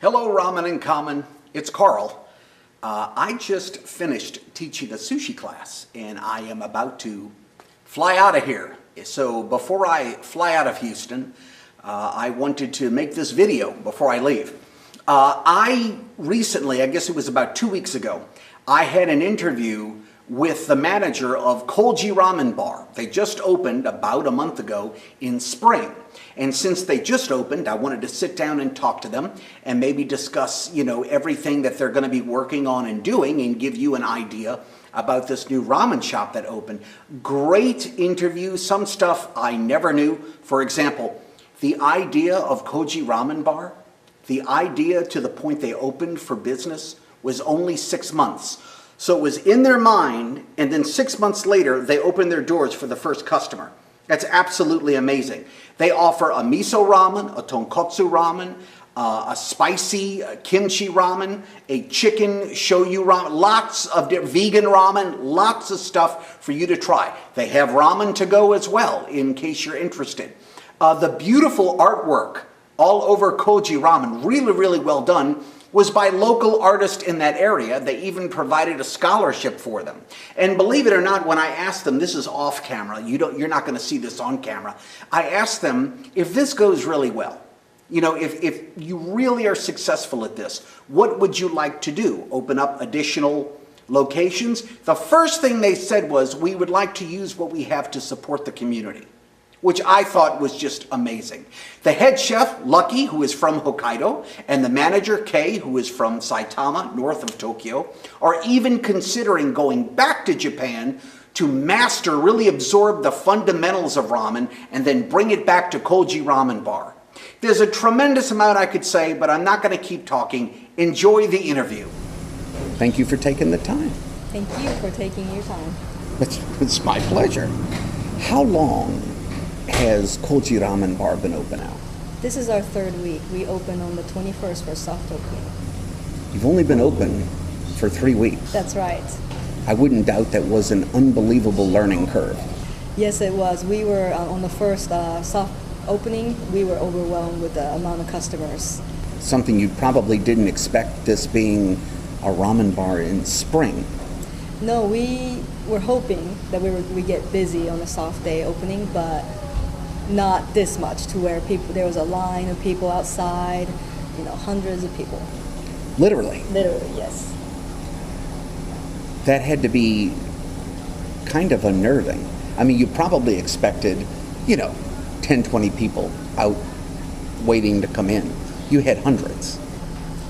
Hello, Ramen in Common. It's Carl. I just finished teaching a sushi class, and I am about to fly out of here. So before I fly out of Houston, I wanted to make this video before I leave. I recently, I guess it was about 2 weeks ago, I had an interview with the manager of Koji Ramen Bar. They just opened about a month ago in spring. And since they just opened, I wanted to sit down and talk to them and maybe discuss, everything that they're going to be working on and doing and give you an idea about this new ramen shop that opened. Great interview, some stuff I never knew. For example, the idea of Koji Ramen Bar, the idea to the point they opened for business was only 6 months. So it was in their mind, and then 6 months later, they opened their doors for the first customer. That's absolutely amazing. They offer a miso ramen, a tonkotsu ramen, a spicy kimchi ramen, a chicken shoyu ramen, lots of vegan ramen, lots of stuff for you to try. They have ramen to go as well, in case you're interested. The beautiful artwork all over Koji Ramen, really, really well done, was by local artists in that area. They even provided a scholarship for them. And believe it or not, when I asked them, this is off camera, you're not going to see this on camera, I asked them, if this goes really well, if you really are successful at this, what would you like to do? Open up additional locations? The first thing they said was, we would like to use what we have to support the community, which I thought was just amazing. The head chef, Lucky, who is from Hokkaido, and the manager, Kei, who is from Saitama, north of Tokyo, are even considering going back to Japan to master, really absorb the fundamentals of ramen, and then bring it back to Koji Ramen Bar. There's a tremendous amount I could say, but I'm not going to keep talking. Enjoy the interview. Thank you for taking the time. Thank you for taking your time. It's my pleasure. How long has Koji Ramen Bar been open now? This is our third week. We opened on the 21st for soft opening. You've only been open for 3 weeks. That's right. I wouldn't doubt that was an unbelievable learning curve. Yes, it was. We were on the first soft opening, we were overwhelmed with the amount of customers. Something you probably didn't expect, this being a ramen bar in spring. No, we were hoping that we get busy on a soft day opening, but not this much to where there was a line of people outside, hundreds of people. Literally? Literally, yes. That had to be kind of unnerving. I mean, you probably expected, 10, 20 people out waiting to come in. You had hundreds.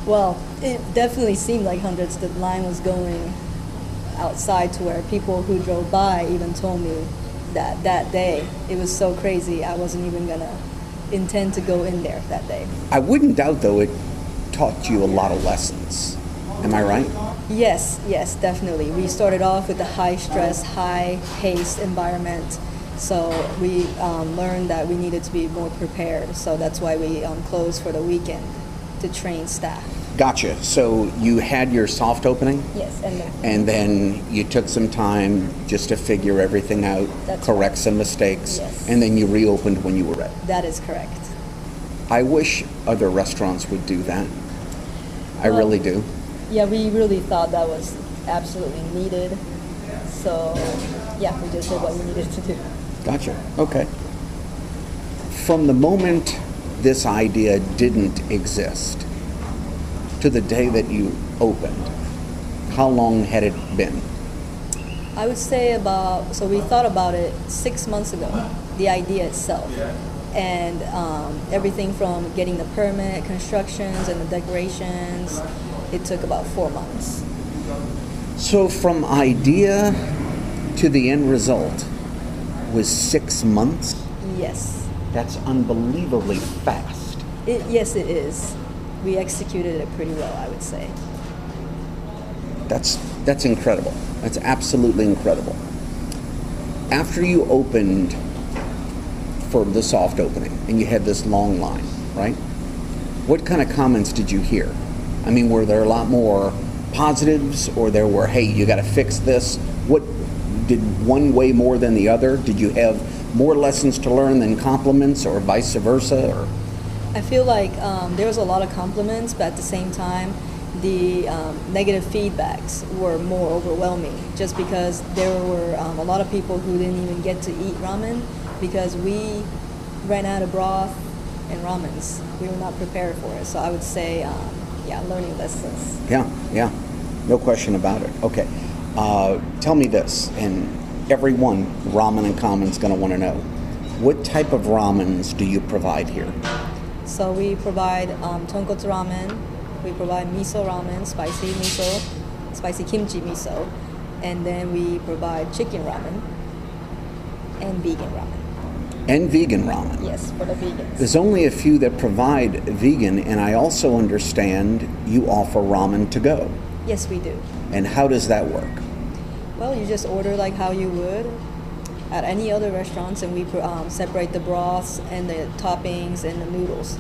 Well, it definitely seemed like hundreds. The line was going outside to where people who drove by even told me that day it was so crazy I wasn't even gonna intend to go in there that day. I wouldn't doubt though it taught you a lot of lessons. Am I right? Yes, definitely. We started off with a high stress, high paced environment, so we learned that we needed to be more prepared, so that's why we closed for the weekend to train staff. Gotcha. So you had your soft opening? Yes. And then you took some time just to figure everything out, correct some mistakes, yes. And then you reopened when you were ready. That is correct. I wish other restaurants would do that. I really do. Yeah, we really thought that was absolutely needed. So, yeah, we just did what we needed to do. Gotcha. Okay. From the moment this idea didn't exist to the day that you opened, how long had it been? I would say we thought about it 6 months ago, the idea itself. And everything from getting the permit, constructions, and the decorations, it took about 4 months. So from idea to the end result was 6 months? Yes. That's unbelievably fast. Yes, it is. We executed it pretty well, I would say. That's incredible. That's absolutely incredible. After you opened for the soft opening and you had this long line, right? What kind of comments did you hear? I mean, were there a lot more positives, or there were, hey, you got to fix this? What did one weigh more than the other? Did you have more lessons to learn than compliments, or vice versa? Or I feel like there was a lot of compliments, but at the same time, the negative feedbacks were more overwhelming. Just because there were a lot of people who didn't even get to eat ramen because we ran out of broth and ramens. We were not prepared for it. So I would say, yeah, learning lessons. Yeah, no question about it. Okay, tell me this, and everyone Ramen and Common is going to want to know, what type of ramens do you provide here? So we provide tonkotsu ramen, we provide miso ramen, spicy kimchi miso, and then we provide chicken ramen and vegan ramen. And vegan ramen. Yes, for the vegans. There's only a few that provide vegan, and I also understand you offer ramen to go. Yes, we do. And how does that work? Well, you just order like how you would at any other restaurants, and we separate the broths and the toppings and the noodles,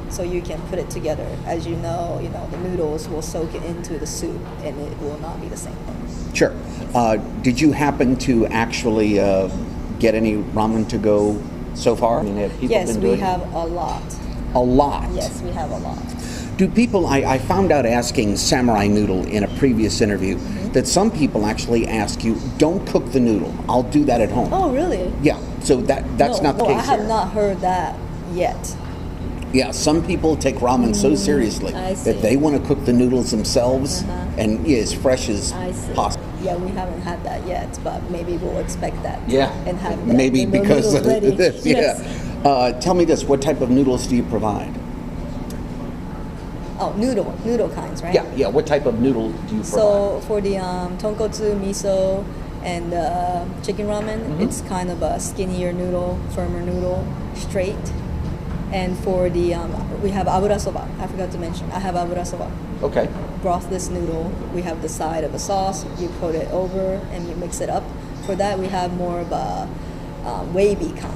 so you can put it together. As you know, the noodles will soak it into the soup, and it will not be the same. Sure. Did you happen to actually get any ramen to go so far? I mean, have people Yes, been we doing have a lot. A lot. Yes, we have a lot. Do people? I found out asking Samurai Noodle in a previous interview that some people actually ask you, "Don't cook the noodle. I'll do that at home." Oh, really? Yeah. So that's not the case I have here. not heard that yet. Yeah, some people take ramen so seriously I see. that they want to cook the noodles themselves and as fresh as I see. possible. Yeah, we haven't had that yet, but maybe we'll expect that. Yeah, and have that. maybe And the because noodles of ready. this. Yes. Yeah. Tell me this: what type of noodles do you provide? Oh, noodle kinds, right? Yeah. What type of noodle do you provide? So for the tonkotsu, miso, and chicken ramen, it's kind of a skinnier noodle, firmer noodle, straight. And for the we have abura soba. I forgot to mention. I have abura soba. Okay. Brothless noodle. We have the side of a sauce. You put it over and you mix it up. For that, we have more of a wavy kind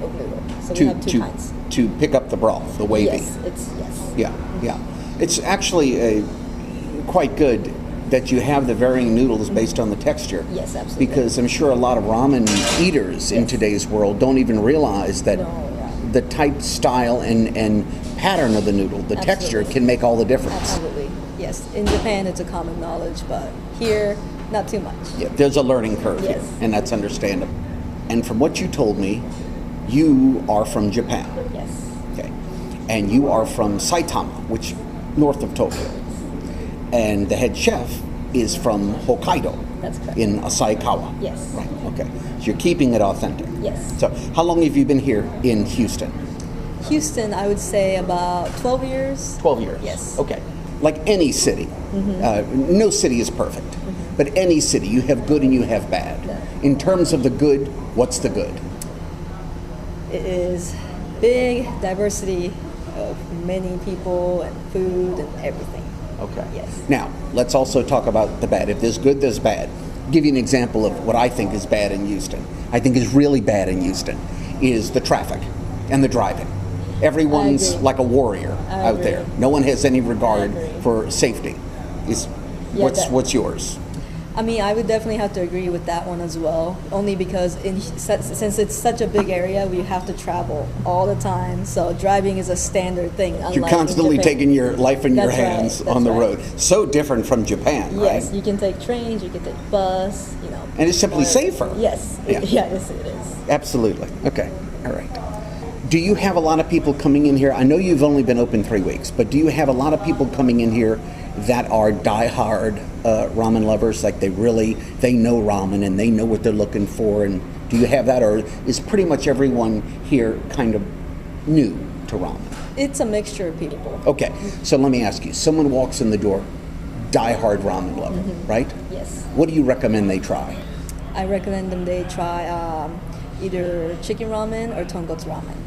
of noodle. So we have two kinds. To pick up the broth, the wavy. Yes. Yeah. It's actually quite good that you have the varying noodles based on the texture. Yes, absolutely. Because I'm sure a lot of ramen eaters in today's world don't even realize that the type, style, and pattern of the noodle, the texture, can make all the difference. Absolutely. Yes. In Japan, it's a common knowledge, but here, not too much. Yeah, there's a learning curve here, and that's understandable. And from what you told me, you are from Japan. Yes. Okay. And you are from Saitama, which north of Tokyo. And the head chef is from Hokkaido. That's correct. In Asaikawa. Yes. Right. Okay. So you're keeping it authentic. Yes. So how long have you been here in Houston? Houston, I would say about 12 years. 12 years. Yes. Okay. Like any city, no city is perfect, but any city, you have good and you have bad. In terms of the good, what's the good? It is big diversity of many people and food and everything. Okay. Yes. Now, let's also talk about the bad. If there's good, there's bad. Give you an example of what I think is bad in Houston. I think is really bad in Houston is the traffic and the driving. Everyone's agree. like a warrior I out agree. there. No one has any regard I agree. for safety. What's yours? I mean, I would definitely have to agree with that one as well. Only because since it's such a big area, we have to travel all the time. So driving is a standard thing. You're constantly taking your life in your That's right, hands that's on the right. road. So different from Japan, Yes, right? you can take trains, you can take bus, And it's simply safer. Yes. Yeah. Yes, it is. Absolutely. Okay. All right. Do you have a lot of people coming in here? I know you've only been open 3 weeks, but do you have a lot of people coming in here that are diehard ramen lovers? Like they know ramen and they know what they're looking for? And do you have that, or is pretty much everyone here kind of new to ramen? It's a mixture of people. Okay. So let me ask you: someone walks in the door, diehard ramen lover, right? Yes. What do you recommend they try? I recommend them they try either chicken ramen or tonkotsu ramen.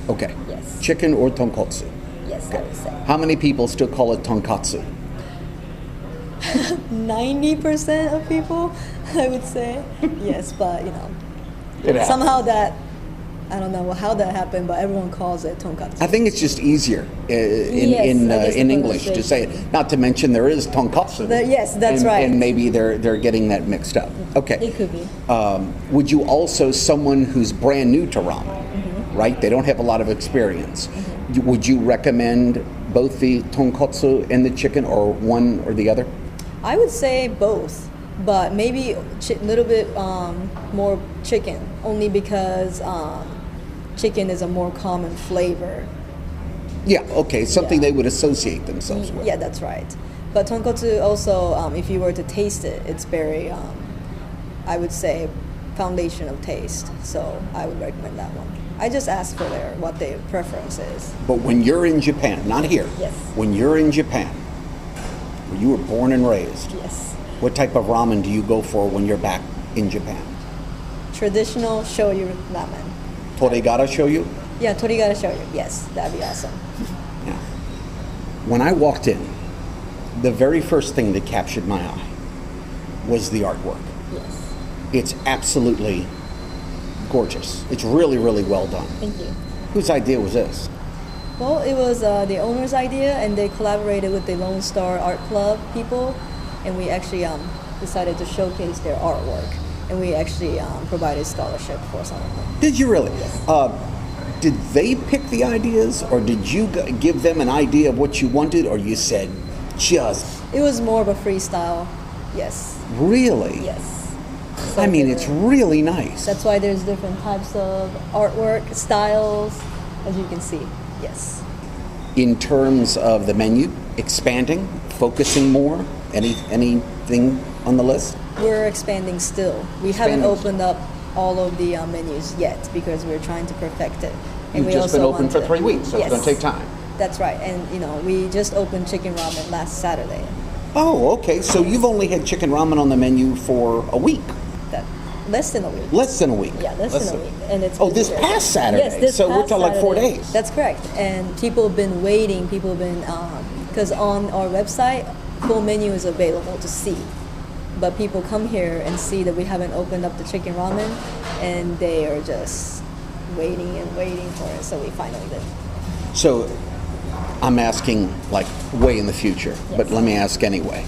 Okay. Yes. Chicken or tonkotsu? Yes, I would say. How many people still call it tonkatsu? 90% of people, I would say. Yes, but It happens. somehow that, I don't know how that happened, but everyone calls it tonkatsu. I think it's just easier Yes, I guess in the English to say it. Not to mention there is tonkatsu. Yes, that's and, right. And maybe they're getting that mixed up. Okay. It could be. Would you also, someone who's brand new to ramen, right? They don't have a lot of experience. Would you recommend both the tonkotsu and the chicken, or one or the other? I would say both, but maybe a little bit more chicken, only because chicken is a more common flavor. Yeah, okay, something Yeah. they would associate themselves with. Yeah, that's right. But tonkotsu also, if you were to taste it, it's very, I would say, foundation of taste. So I would recommend that one. I just asked for what their preference is. But when you're in Japan, not here, Yes. when you're in Japan, where you were born and raised, Yes. what type of ramen do you go for when you're back in Japan? Traditional shoyu ramen. Torigara shoyu? Yeah, torigara shoyu. Yes, that'd be awesome. Yeah. When I walked in, the very first thing that captured my eye was the artwork. Yes. It's absolutely gorgeous. It's really, really well done. Thank you. Whose idea was this? Well, it was the owner's idea, and they collaborated with the Lone Star Art Club people, and we actually decided to showcase their artwork, and we actually provided scholarship for some of them. Did you really? Yes. Did they pick the ideas, or did you give them an idea of what you wanted, or you said, just It was more of a freestyle. Yes. really? Yes. I mean, they it's were- really nice. That's why there's different types of artwork styles, as you can see. Yes. In terms of the menu, expanding, focusing more, anything on the list? We're expanding still. We haven't Expanding. opened up all of the menus yet because we're trying to perfect it. You've we just been also open want for to- 3 weeks, so it's Yes. going to take time. That's right. And we just opened chicken ramen last Saturday. Oh, okay. So you've only had chicken ramen on the menu for a week, That less than a week. less than a week. Yeah, less than a week. And it's Oh, been this very- past Saturday. Yes, this So we're past talking like 4 Saturday. days. That's correct. And people have been waiting. People have been because on our website, full menu is available to see. But people come here and see that we haven't opened up the chicken ramen, and they are just waiting and waiting for it. So we finally did. So I'm asking like way in the future, but Yes. let me ask anyway.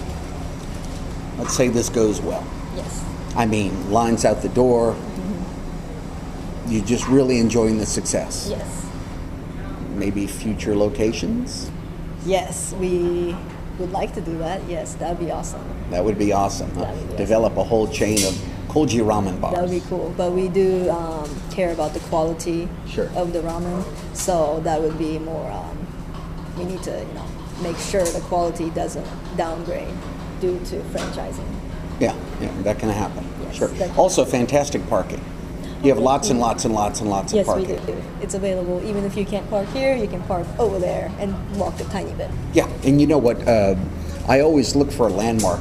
Let's say this goes well. Yes. I mean, lines out the door. You're just really enjoying the success. Yes. Maybe future locations? Yes, we would like to do that. Yes, that'd be awesome. That would be awesome. Huh? That would be Develop a whole chain of Koji Ramen bars. That would be cool. But we do care about the quality Sure. of the ramen. So that would be more, we need to, make sure the quality doesn't downgrade due to franchising. Yeah, that can happen. Yes, Sure. that can Also, fantastic parking. You have lots and lots and lots and lots of Yes, we parking. do. It's available. Even if you can't park here, you can park over there and walk a tiny bit. Yeah, and you know what? I always look for a landmark.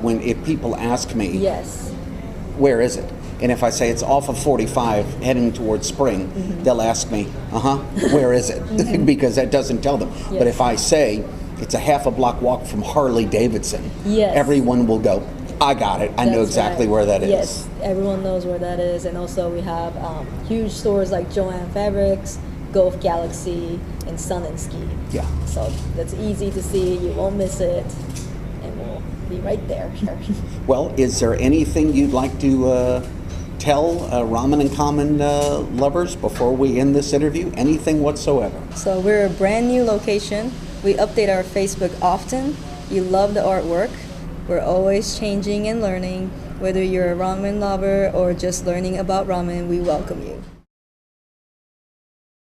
When if people ask me, Yes. where is it? And if I say it's off of 45 heading towards Spring, they'll ask me, where is it? Because that doesn't tell them. But Yes. if I say it's a half a block walk from Harley Davidson, Yes. everyone will go, I got it. I know That's exactly right. where that is. Yes, everyone knows where that is. And also we have huge stores like Joanne Fabrics, Golf Galaxy, and Sun and Ski. Yeah. So that's easy to see. You won't miss it. And we'll be right there. Well, is there anything you'd like to tell Ramen and Common lovers before we end this interview? Anything whatsoever? So we're a brand new location. We update our Facebook often. You love the artwork. We're always changing and learning. Whether you're a ramen lover or just learning about ramen, we welcome you.